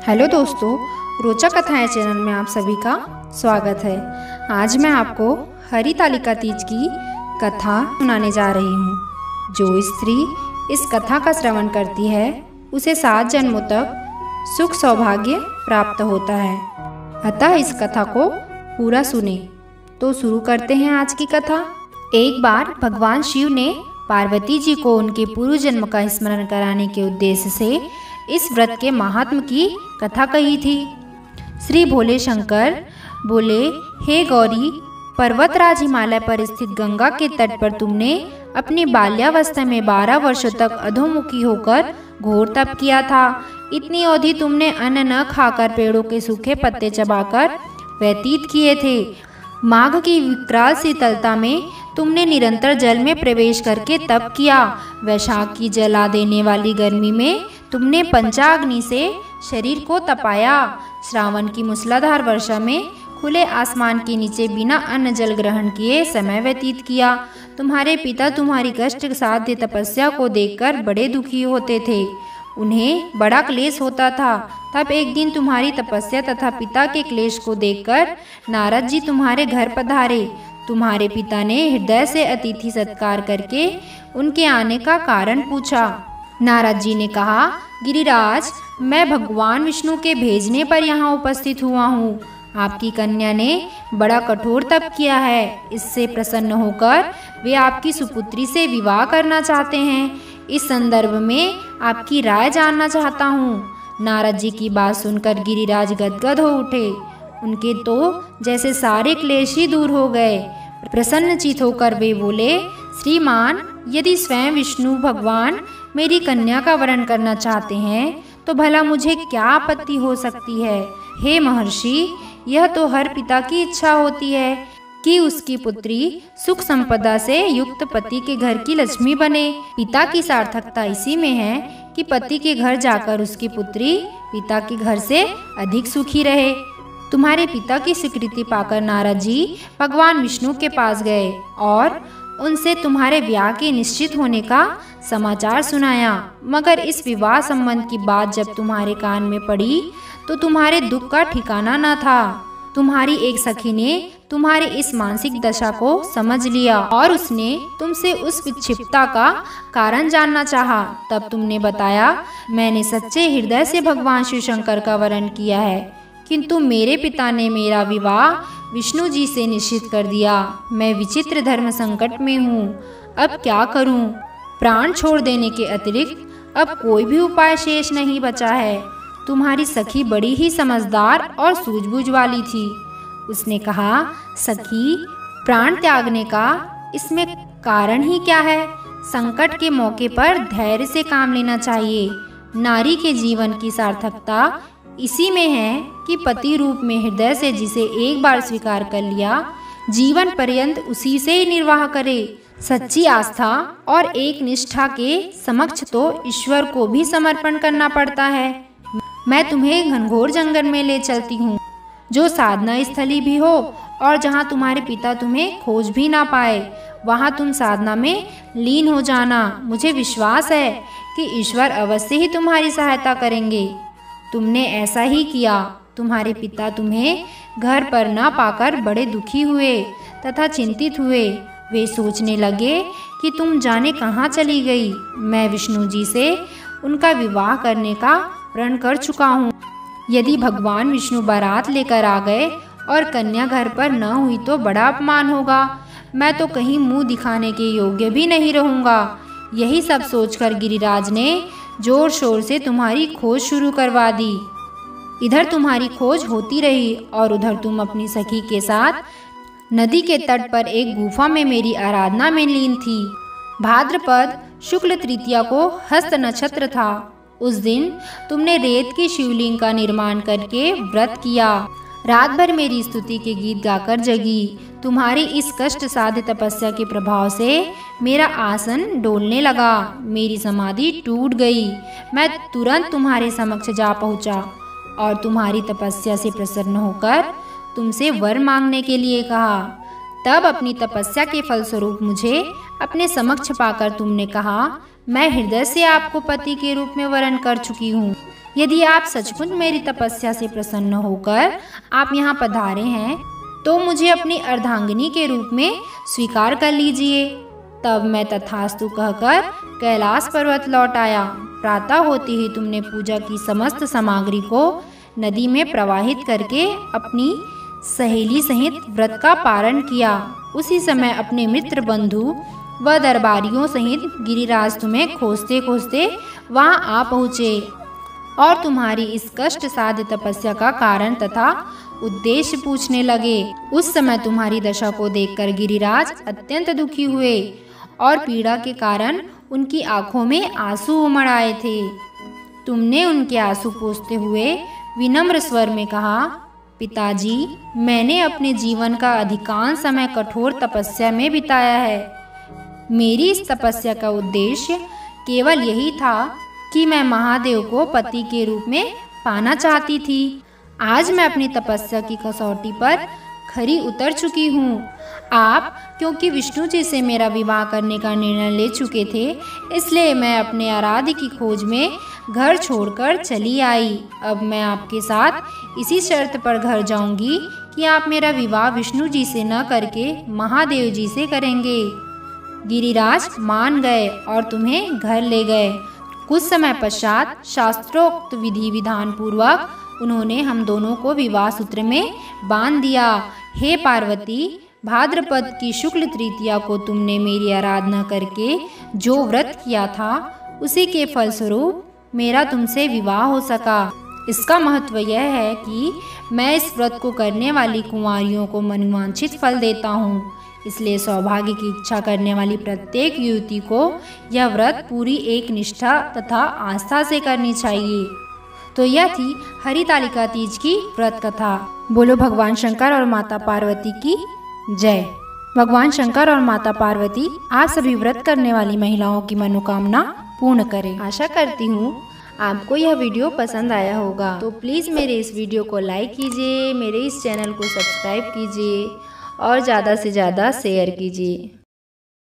Hello दोस्तों, रोचक कथाएं चैनल में आप सभी का स्वागत है। आज मैं आपको हरितालिका तीज की कथा सुनाने जा रही हूँ। जो स्त्री इस कथा का श्रवण करती है उसे 7 जन्मों तक सुख सौभाग्य प्राप्त होता है। अतः इस कथा को पूरा सुने। तो शुरू करते हैं आज की कथा। एक बार भगवान शिव ने पार्वती जी को उनके पूर्व जन्म का स्मरण कराने के उद्देश्य से इस व्रत के महात्म की कथा कही थी। श्री भोले शंकर बोले, हे गौरी, पर्वतराज हिमालय पर स्थित गंगा के तट पर तुमने अपनी बाल्यावस्था में 12 वर्षों तक अधोमुखी होकर घोर तप किया था। इतनी अवधि तुमने अन्न न खाकर पेड़ों के सूखे पत्ते चबाकर व्यतीत किए थे। माघ की विकराल शीतलता में तुमने निरंतर जल में प्रवेश करके तप किया। वैशाख की जला देने वाली गर्मी में तुमने पंचाग्नि से शरीर को तपाया। श्रावण की मूसलाधार वर्षा में खुले आसमान के नीचे बिना अन्न जल ग्रहण किए समय व्यतीत किया। तुम्हारे पिता तुम्हारी कष्ट साध्य तपस्या को देखकर बड़े दुखी होते थे। उन्हें बड़ा क्लेश होता था। तब एक दिन तुम्हारी तपस्या तथा पिता के क्लेश को देखकर नारद जी तुम्हारे घर पधारे। तुम्हारे पिता ने हृदय से अतिथि सत्कार करके उनके आने का कारण पूछा। नारद जी ने कहा, गिरिराज, मैं भगवान विष्णु के भेजने पर यहाँ उपस्थित हुआ हूँ। आपकी कन्या ने बड़ा कठोर तप किया है। इससे प्रसन्न होकर वे आपकी सुपुत्री से विवाह करना चाहते हैं। इस संदर्भ में आपकी राय जानना चाहता हूँ। नारद जी की बात सुनकर गिरिराज गदगद हो उठे। उनके तो जैसे सारे क्लेश ही दूर हो गए। प्रसन्नचित होकर वे बोले, श्रीमान, यदि स्वयं विष्णु भगवान मेरी कन्या का वरण करना चाहते हैं तो भला मुझे क्या आपत्ति हो सकती है। हे महर्षि, यह तो हर पिता की इच्छा होती है कि उसकी पुत्री सुख संपदा से युक्त पति के घर की लक्ष्मी बने। पिता की सार्थकता इसी में है कि पति के घर जाकर उसकी पुत्री पिता के घर से अधिक सुखी रहे। तुम्हारे पिता की स्वीकृति पाकर नारद जी भगवान विष्णु के पास गए और उनसे तुम्हारे ब्याह के निश्चित होने का समाचार सुनाया। मगर इस विवाह संबंध की बात जब तुम्हारे कान में पड़ी तो तुम्हारे दुख का ठिकाना न था। तुम्हारी एक सखी ने तुम्हारी इस मानसिक दशा को समझ लिया और उसने तुमसे उस विक्षिप्तता का कारण जानना चाहा। तब तुमने बताया, मैंने सच्चे हृदय से भगवान शिव शंकर का वरण किया है, किंतु मेरे पिता ने मेरा विवाह विष्णु जी से निश्चित कर दिया। मैं विचित्र धर्म संकट में हूँ। अब क्या करूँ? प्राण छोड़ देने के अतिरिक्त अब कोई भी उपाय शेष नहीं बचा है। तुम्हारी सखी बड़ी ही समझदार और सूझबूझ वाली थी। उसने कहा, सखी, प्राण त्यागने का इसमें कारण ही क्या है? संकट के मौके पर धैर्य से काम लेना चाहिए। नारी के जीवन की सार्थकता इसी में है कि पति रूप में हृदय से जिसे एक बार स्वीकार कर लिया, जीवन पर्यंत उसी से ही निर्वाह करे। सच्ची आस्था और एक निष्ठा के समक्ष तो ईश्वर को भी समर्पण करना पड़ता है। मैं तुम्हें घनघोर जंगल में ले चलती हूँ, जो साधना स्थली भी हो और जहाँ तुम्हारे पिता तुम्हें खोज भी ना पाए। वहाँ तुम साधना में लीन हो जाना। मुझे विश्वास है कि ईश्वर अवश्य ही तुम्हारी सहायता करेंगे। तुमने ऐसा ही किया। तुम्हारे पिता तुम्हें घर पर न पाकर बड़े दुखी हुए तथा चिंतित हुए। वे सोचने लगे कि तुम जाने कहाँ चली गई। मैं विष्णु जी से उनका विवाह करने का प्रण कर चुका हूँ। यदि भगवान विष्णु बारात लेकर आ गए और कन्या घर पर न हुई तो बड़ा अपमान होगा। मैं तो कहीं मुंह दिखाने के योग्य भी नहीं रहूँगा। यही सब सोचकर गिरिराज ने जोर शोर से तुम्हारी खोज शुरू करवा दी। इधर तुम्हारी खोज होती रही और उधर तुम अपनी सखी के साथ नदी के तट पर एक गुफा में मेरी आराधना में लीन थी। भाद्रपद शुक्ल तृतीया को हस्त नक्षत्र था। उस दिन तुमने रेत की शिवलिंग का निर्माण करके व्रत किया। रात भर मेरी स्तुति के गीत गाकर जगी। तुम्हारी इस कष्ट साध्य तपस्या के प्रभाव से मेरा आसन डोलने लगा। मेरी समाधि टूट गई। मैं तुरंत तुम्हारे समक्ष जा पहुंचा और तुम्हारी तपस्या से प्रसन्न होकर तुमसे वर मांगने के लिए कहा। तब अपनी तपस्या के फलस्वरूप मुझे अपने समक्ष पाकर तुमने कहा, मैं हृदय से आपको पति के रूप में वरण कर चुकी हूँ। यदि आप सचमुच मेरी तपस्या से प्रसन्न होकर आप यहाँ पधारे हैं तो मुझे अपनी अर्धांगिनी के रूप में स्वीकार कर लीजिए। तब मैं तथास्तु कहकर कैलाश पर्वत लौट आया। प्रातः होते ही तुमने पूजा की समस्त सामग्री को नदी में प्रवाहित करके अपनी सहेली सहित व्रत का पारण किया। उसी समय अपने मित्र बंधु व दरबारियों सहित गिरिराज तुम्हें खोजते खोजते वहां आ पहुँचे और तुम्हारी इस कष्ट साध्य तपस्या का कारण तथा उद्देश्य पूछने लगे। उस समय तुम्हारी दशा को देखकर गिरिराज अत्यंत दुखी हुए और पीड़ा के कारण उनकी आंखों में आंसू उमड़ आए थे। तुमने उनके आंसू पोंछते हुए विनम्र स्वर में कहा, पिताजी, मैंने अपने जीवन का अधिकांश समय कठोर तपस्या में बिताया है। मेरी इस तपस्या का उद्देश्य केवल यही था कि मैं महादेव को पति के रूप में पाना चाहती थी। आज मैं अपनी तपस्या की कसौटी पर खरी उतर चुकी हूँ। आप क्योंकि विष्णु जी से मेरा विवाह करने का निर्णय ले चुके थे, इसलिए मैं अपने आराध्य की खोज में घर छोड़कर चली आई। अब मैं आपके साथ इसी शर्त पर घर जाऊंगी कि आप मेरा विवाह विष्णु जी से न करके महादेव जी से करेंगे। गिरिराज मान गए और तुम्हें घर ले गए। कुछ समय पश्चात शास्त्रोक्त विधि विधान पूर्वक उन्होंने हम दोनों को विवाह सूत्र में बांध दिया। हे पार्वती, भाद्रपद की शुक्ल तृतीया को तुमने मेरी आराधना करके जो व्रत किया था, उसी के फलस्वरूप मेरा तुमसे विवाह हो सका। इसका महत्व यह है कि मैं इस व्रत को करने वाली कुंवारियों को मनवांछित फल देता हूँ। इसलिए सौभाग्य की इच्छा करने वाली प्रत्येक युवती को यह व्रत पूरी एक निष्ठा तथा आस्था से करनी चाहिए। तो यह थी हरितालिका तीज की व्रत कथा। बोलो भगवान शंकर और माता पार्वती की जय। भगवान शंकर और माता पार्वती आप सभी व्रत करने वाली महिलाओं की मनोकामना पूर्ण करें। आशा करती हूँ आपको यह वीडियो पसंद आया होगा। तो प्लीज़ मेरे इस वीडियो को लाइक कीजिए, मेरे इस चैनल को सब्सक्राइब कीजिए और ज़्यादा से ज़्यादा शेयर कीजिए।